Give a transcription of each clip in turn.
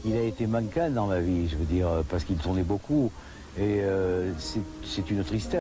il a été manquant dans ma vie, je veux dire, parce qu'il tournait beaucoup. Et c'est une tristesse.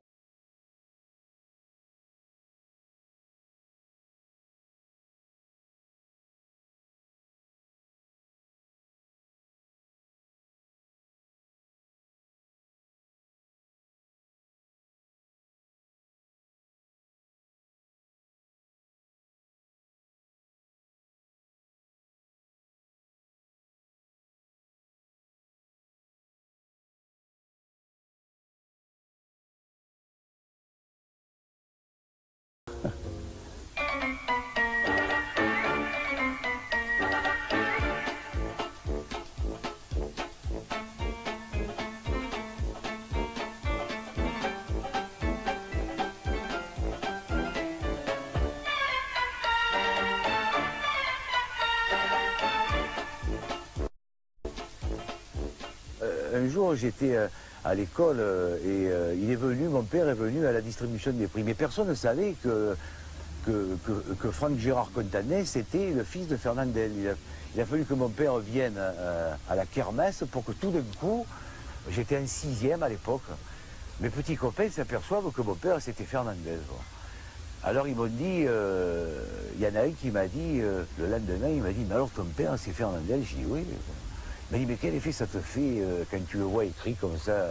Un jour, j'étais à l'école et il est venu, mon père est venu à la distribution des prix. Mais personne ne savait que Franck Gérard Contanet, c'était le fils de Fernandel. Il a fallu que mon père vienne à la kermesse pour que tout d'un coup, j'étais en 6e à l'époque, mes petits copains s'aperçoivent que mon père, c'était Fernandel. Alors ils m'ont dit, il y en a un qui m'a dit, le lendemain, il m'a dit, mais alors ton père, c'est Fernandel? J'ai dit oui. Il m'a dit, mais quel effet ça te fait quand tu le vois écrit comme ça,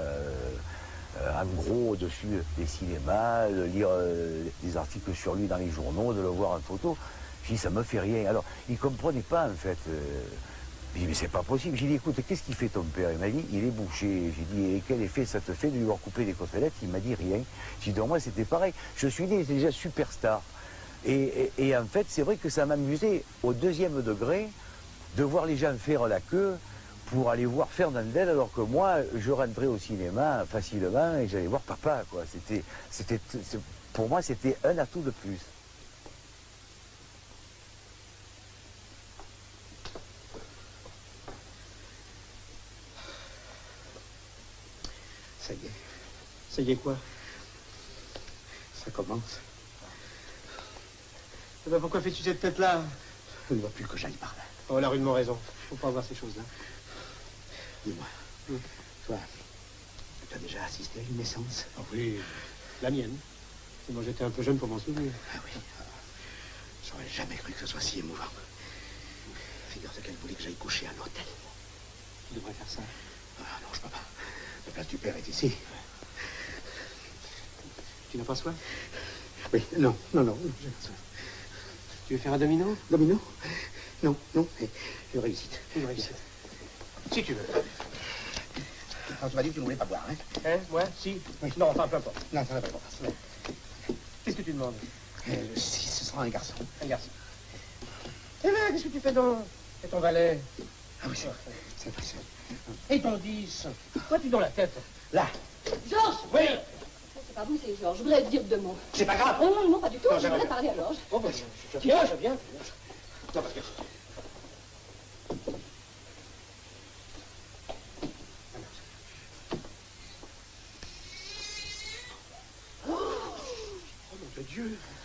en gros, au-dessus des cinémas, de lire des articles sur lui dans les journaux, de le voir en photo? J'ai dit, ça me fait rien. Alors, il ne comprenait pas, en fait. J'ai dit, mais c'est pas possible. J'ai dit, écoute, qu'est-ce qu'il fait ton père? Il m'a dit, il est bouché. J'ai dit, et quel effet ça te fait de lui voir couper des côtelettes? Il m'a dit, rien. J'ai dit, donc moi, c'était pareil. Je suis né déjà superstar. Et en fait, c'est vrai que ça m'amusait au 2e degré de voir les gens faire la queue pour aller voir Fernandel, alors que moi, je rentrais au cinéma facilement et j'allais voir papa, quoi. Pour moi, c'était un atout de plus. Ça y est. Ça y est quoi? Ça commence. Eh ben pourquoi fais-tu cette tête-là? Je ne vois plus que j'aille par là. Oh, elle a rudement raison. Faut pas voir ces choses-là. Dis-moi, toi, tu as déjà assisté à une naissance? Ah oui, la mienne. Et moi, j'étais un peu jeune pour m'en souvenir. Ah oui, j'aurais jamais cru que ce soit si émouvant. Figure-toi qu'elle voulait que j'aille coucher à l'hôtel. Tu devrais faire ça. Ah non, je peux pas. La place du père est ici. Tu n'as pas soif? Oui, non, j'ai pas soif. Tu veux faire un domino? Domino? Non, mais une réussite. Une réussite. Si tu veux. Alors, tu m'as dit que tu ne voulais pas boire, hein? Hein? Ouais, si. Oui. Non, enfin, peu importe. Non, ça va pas boire. Qu'est-ce que tu demandes? Si ce sera un garçon. Un garçon. Eh bien, qu'est-ce que tu fais donc? Et ton valet? Ah oui, c'est vrai. Et ton 10? Quoi tu dans la tête? Là. Georges! Oui! C'est pas vous, c'est Georges. Je voudrais dire deux mots. C'est pas grave. Oh non, pas du tout. Non, Je voudrais j'aimerais parler à Georges. Oh, ben, je viens. Non, parce que...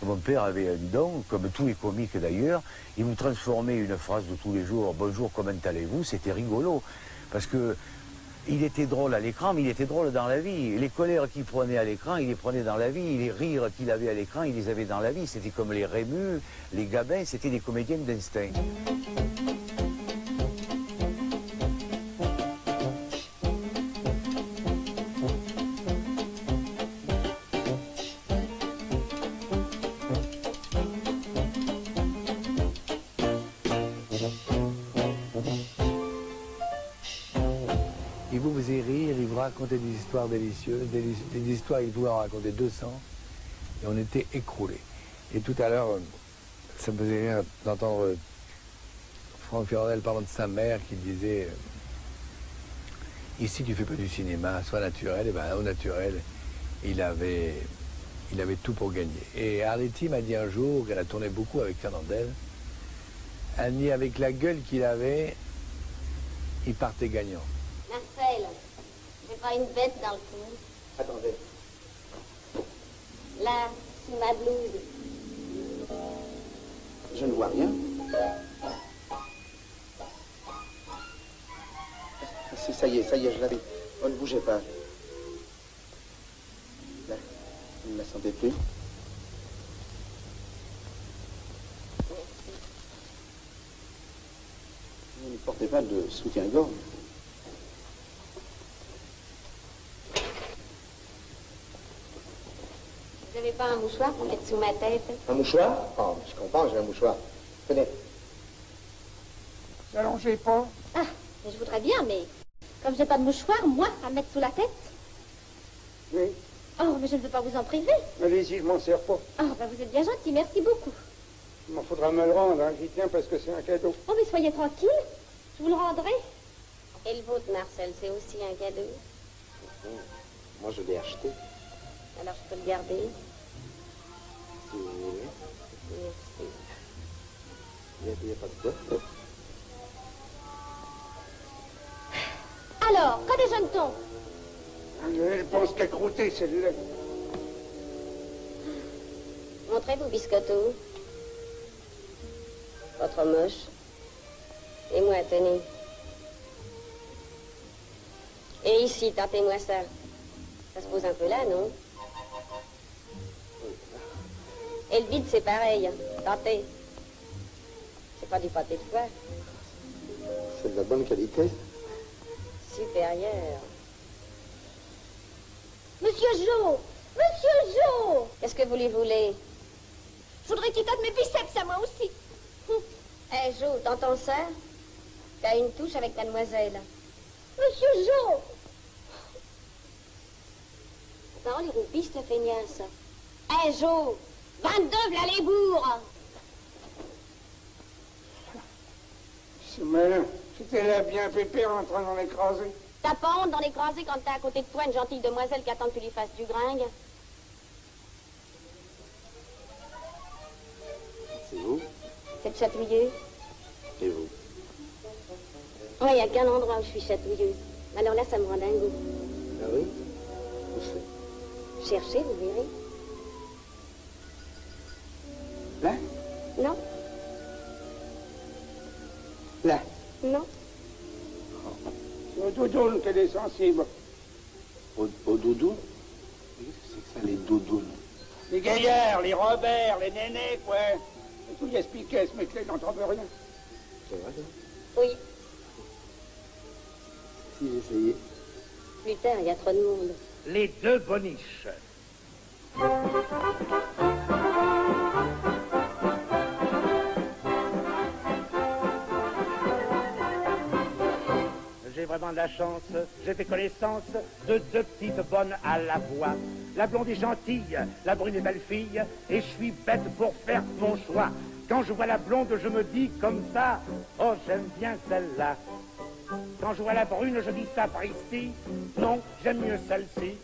Mon père avait un don, comme tous les comiques d'ailleurs, il nous transformait une phrase de tous les jours, bonjour, comment allez-vous? C'était rigolo, parce que il était drôle à l'écran, mais il était drôle dans la vie. Les colères qu'il prenait à l'écran, il les prenait dans la vie, les rires qu'il avait à l'écran, il les avait dans la vie. C'était comme les Rémus, les Gabin, c'était des comédiens d'instinct. Il vous faisait rire, il vous racontait des histoires délicieuses, des histoires, il pouvait en raconter 200, et on était écroulés. Et tout à l'heure, ça me faisait rire d'entendre Franck Fernandel parlant de sa mère qui disait ici tu fais pas du cinéma, sois naturel, et bien au naturel, il avait tout pour gagner. Et Arletty m'a dit un jour qu'elle a tourné beaucoup avec Fernandel, elle dit avec la gueule qu'il avait, il partait gagnant. Marcel, j'ai pas une bête dans le cou. Attendez. Là, sous ma blouse. Je ne vois rien. Merci, ça y est, je l'avais. On ne bougeait pas. Là, vous ne la sentez plus? Vous ne portez pas de soutien-gorge. Vous n'avez pas un mouchoir pour mettre sous ma tête? Un mouchoir? Oh, je comprends, j'ai un mouchoir. Tenez. N'allongez pas. Ah, mais je voudrais bien, mais comme j'ai pas de mouchoir, moi, à mettre sous la tête? Oui. Oh, mais je ne veux pas vous en priver. Allez-y, je m'en sers pas. Oh, ben vous êtes bien gentil, merci beaucoup. Il m'en faudra me le rendre, hein. J'y tiens parce que c'est un cadeau. Oh, mais soyez tranquille, je vous le rendrai. Et le vôtre, Marcel, c'est aussi un cadeau. Moi, je l'ai acheté. Alors je peux le garder. Si vous voulez. Merci. Il n'y a pas de quoi. Alors, quand déjeune-t-on? Elle pense qu'à croûter, celle-là. Montrez-vous, Biscotto. Pas trop moche. Et moi, tenez. Et ici, tentez-moi ça. Ça se pose un peu là, non? Et le vide, c'est pareil. Tentez. C'est pas du pâté de foie. C'est de la bonne qualité. Supérieur. Monsieur Jo! Monsieur Jo! Qu'est-ce que vous lui voulez? Je voudrais qu'il donne mes biceps à moi aussi. Eh, Jo, t'entends ça? T'as une touche avec mademoiselle. Monsieur Jo! Attends, les roupistes, feignasse. Eh, Jo! 22, v'là les bourres! C'est malin. C'était là bien pépère en train d'en écraser. T'as pas honte d'en écraser quand t'as à côté de toi une gentille demoiselle qui attend que tu lui fasses du gringue? C'est vous? C'est chatouilleux? Et vous? Oui, il n'y a qu'un endroit où je suis chatouilleuse. Alors là, ça me rend dingue. Ah oui? Où c'est? Cherchez, vous verrez. Là? Non, Là. non. C'est au doudoune qu'elle est sensible. Au doudou? Qu'est-ce que c'est que ça, les doudounes? Les gaillards, les Robert, les nénés, quoi. Et tout gaspillé, ce mec-là, il n'en trouve rien. C'est vrai, ça? Oui, Si j'essayais. plus tard, il y a trop de monde. Les deux boniches. J'ai vraiment de la chance, j'ai fait connaissance de deux petites bonnes à la voix. La blonde est gentille, la brune est belle fille, et je suis bête pour faire mon choix. Quand je vois la blonde, je me dis comme ça, oh j'aime bien celle-là. Quand je vois la brune, je dis sapristi, non, j'aime mieux celle-ci.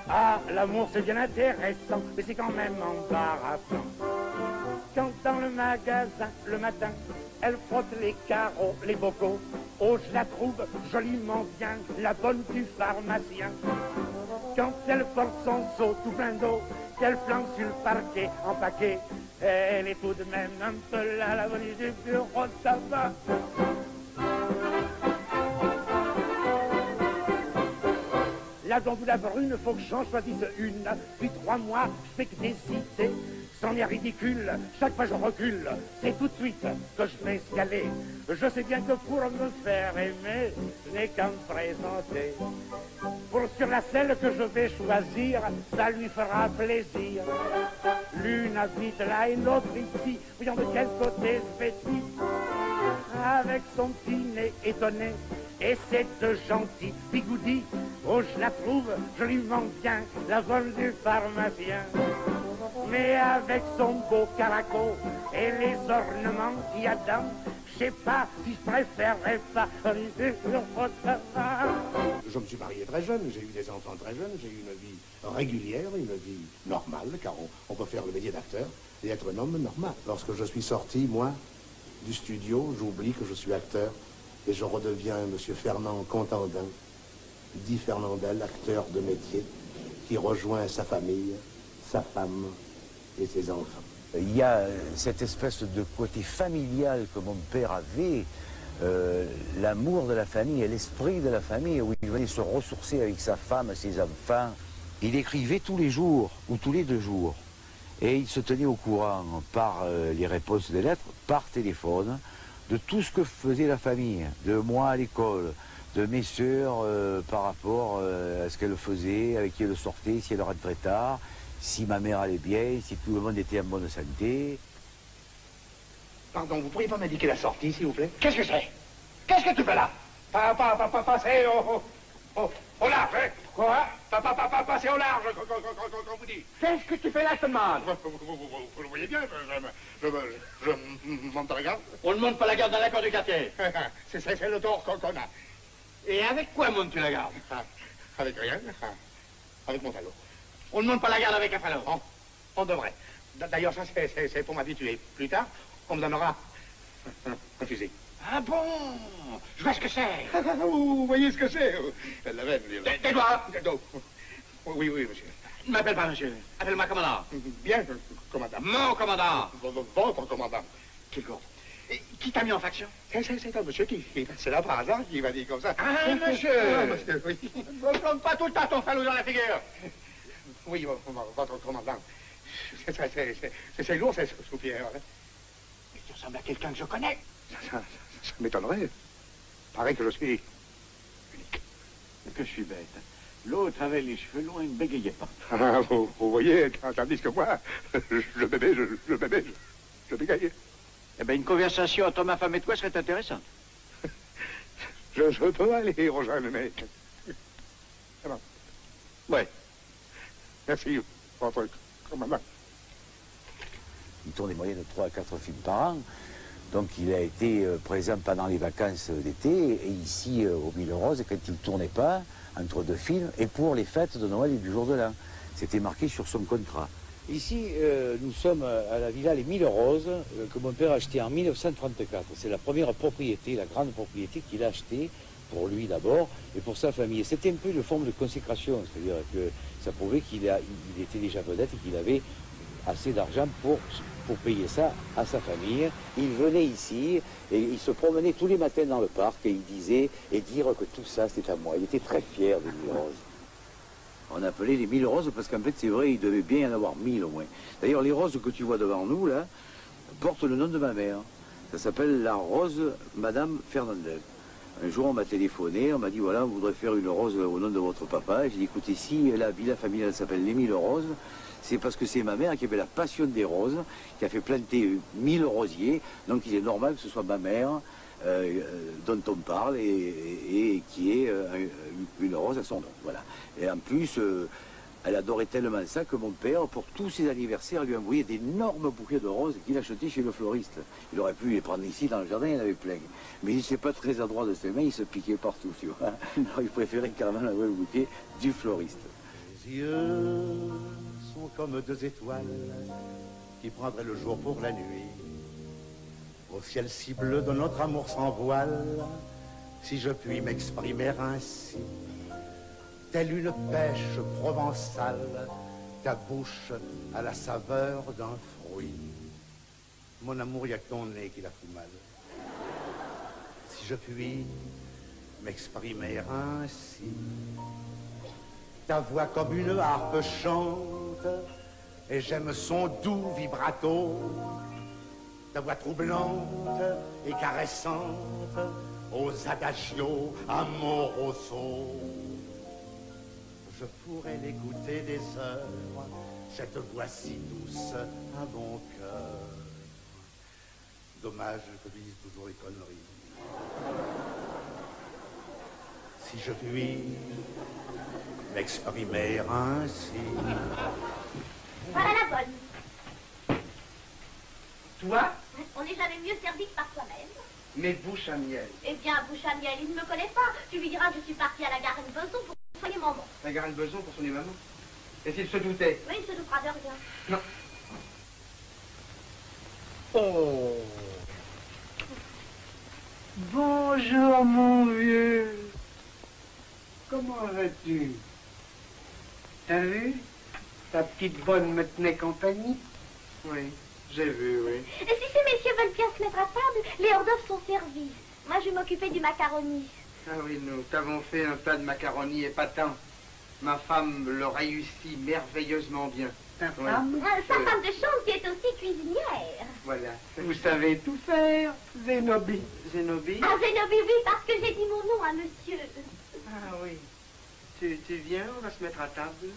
Ah, l'amour c'est bien intéressant, mais c'est quand même embarrassant. Quand dans le magasin, le matin, elle frotte les carreaux, les bocaux, oh, je la trouve joliment bien, la bonne du pharmacien. Quand elle porte son seau tout plein d'eau, qu'elle flanque sur le parquet en paquet, elle est tout de même un peu là, la bonne du bureau de tabac. La blonde ou la brune, faut que j'en choisisse une. Depuis 3 mois, je fais que décider. C'en est ridicule, chaque fois je recule. C'est tout de suite que je vais escaler. Je sais bien que pour me faire aimer, je n'ai qu'à me présenter. Pour sur la selle que je vais choisir, ça lui fera plaisir. L'une habite là et l'autre ici. Voyons de quel côté je vais ici. Avec son petit nez étonné et c'est de gentils bigoudis. Oh, je la trouve joliment bien, la bonne du pharmacien. Mais avec son beau caraco et les ornements qu'il y a dedans, je sais pas si je préférerais pas. Je me suis marié très jeune, j'ai eu des enfants très jeunes, j'ai eu une vie régulière, une vie normale, car on peut faire le métier d'acteur et être un homme normal. Lorsque je suis sorti, moi, du studio, j'oublie que je suis acteur et je redeviens monsieur Fernand Contandin, dit Fernandel, acteur de métier, qui rejoint sa famille, sa femme et ses enfants. Il y a cette espèce de côté familial que mon père avait, l'amour de la famille et l'esprit de la famille, où il venait se ressourcer avec sa femme, ses enfants. Il écrivait tous les jours ou tous les 2 jours. Et il se tenait au courant par les réponses des lettres, par téléphone, de tout ce que faisait la famille, de moi à l'école, de mes sœurs par rapport à ce qu'elles faisaient, avec qui elles sortaient, si elles rentraient tard, si ma mère allait bien, si tout le monde était en bonne santé. Pardon, vous pourriez pas m'indiquer la sortie, s'il vous plaît? Qu'est-ce que c'est? Qu'est-ce que tu fais là? Passer au large, hein? Quoi? Passer au large, quand vous dites. Qu'est-ce que tu fais là, je te demande? Vous le voyez bien, je monte la garde. On ne monte pas la garde dans l'accord du quartier. C'est le tort qu'on a. Et avec quoi montes-tu la garde? Avec rien, avec mon falot. On ne monte pas la garde avec un falot. On devrait. D'ailleurs, ça, c'est pour m'habituer. Plus tard, on me donnera un fusil. Ah bon? Je vois ce que c'est. Vous voyez ce que c'est? La veine, des doigts. Oui, monsieur. Ne m'appelle pas monsieur. Appelle-moi commandant. Bien, commandant. Mon commandant. Votre commandant. Quel gourde. Qui t'a mis en faction? C'est un monsieur qui est passé là par hasard, qui m'a dit comme ça. Ah, monsieur. Ah, monsieur, oui. Ne plante pas tout le temps ton falot dans la figure. Oui, votre commandant. C'est lourd, ces soupières. Mais tu ressembles à quelqu'un que je connais. Ça m'étonnerait. Paraît que je suis unique. Que je suis bête. L'autre avait les cheveux longs et ne bégayait pas. Ah, vous voyez, tandis que moi, je bégayais. Eh bien, une conversation entre ma femme et toi serait intéressante. Je peux aller rejoindre le mec. C'est bon. Ouais. Merci, votre commandant. Il tourne des moyennes de 3 à 4 films par an. Donc il a été présent pendant les vacances d'été et ici au Mille Roses quand il ne tournait pas entre 2 films et pour les fêtes de Noël et du jour de l'an. C'était marqué sur son contrat. Ici, nous sommes à la villa Les Mille Roses que mon père a achetée en 1934. C'est la première propriété, la grande propriété qu'il a achetée pour lui d'abord et pour sa famille. C'était un peu une forme de consécration, c'est-à-dire que ça prouvait qu'il était déjà vedette et qu'il avait assez d'argent pour payer ça à sa famille. Il venait ici et il se promenait tous les matins dans le parc et il disait et dire que tout ça c'était à moi. Il était très fier des Mille Roses. On appelait les 1000 roses parce qu'en fait c'est vrai, il devait bien y en avoir 1000 au moins. D'ailleurs les roses que tu vois devant nous là portent le nom de ma mère. Ça s'appelle la rose Madame Fernandel. Un jour on m'a téléphoné, on m'a dit voilà, on voudrait faire une rose au nom de votre papa. J'ai dit écoutez, si la villa familiale s'appelle les 1000 roses, c'est parce que c'est ma mère qui avait la passion des roses, qui a fait planter 1000 rosiers, donc il est normal que ce soit ma mère dont on parle et qui ait une rose à son nom. Voilà. Et en plus, elle adorait tellement ça que mon père, pour tous ses anniversaires, lui envoyait d'énormes bouquets de roses qu'il achetait chez le fleuriste. Il aurait pu les prendre ici dans le jardin, il en avait plein. Mais il n'était pas très adroit de ses mains, il se piquait partout, tu vois. Alors il préférait carrément envoyer le bouquet du fleuriste. Les yeux sont comme 2 étoiles qui prendraient le jour pour la nuit. Au ciel si bleu de notre amour sans voile, si je puis m'exprimer ainsi, telle une pêche provençale, ta bouche à la saveur d'un fruit. Mon amour, y a que ton nez qui la fout mal. Si je puis m'exprimer ainsi, ta voix comme une harpe chante, et j'aime son doux vibrato. Ta voix troublante et caressante, aux adagios amoroso. Je pourrais l'écouter des heures, cette voix si douce à mon cœur. Dommage que je dise toujours les conneries. Si je puis m'exprimer ainsi. Voilà la bonne. Toi? On n'est jamais mieux servi que par soi-même. Mais bouche à miel. Eh bien, bouche à miel, il ne me connaît pas. Tu lui diras que je suis partie à la gare Beson pour soigner maman. La Garenne Beson pour son maman. Et s'il se doutait? Oui, il se doutera de rien. Non. Oh. Bonjour, mon vieux. Comment vas-tu? T'as vu? Ta petite bonne me tenait compagnie? Oui, j'ai vu, oui. Et si ces messieurs veulent bien se mettre à table, les hors-d'œuvre sont servis. Moi, je vais m'occuper du macaroni. Ah oui, nous t'avons fait un plat de macaroni épatant. Ma femme le réussit merveilleusement bien. Sa femme de chambre qui est aussi cuisinière. Voilà. Vous savez tout faire, Zénobie. Zénobie? Ah, Zénobie, oui, parce que j'ai dit mon nom à monsieur. Ah oui. Tu viens, on va se mettre à table.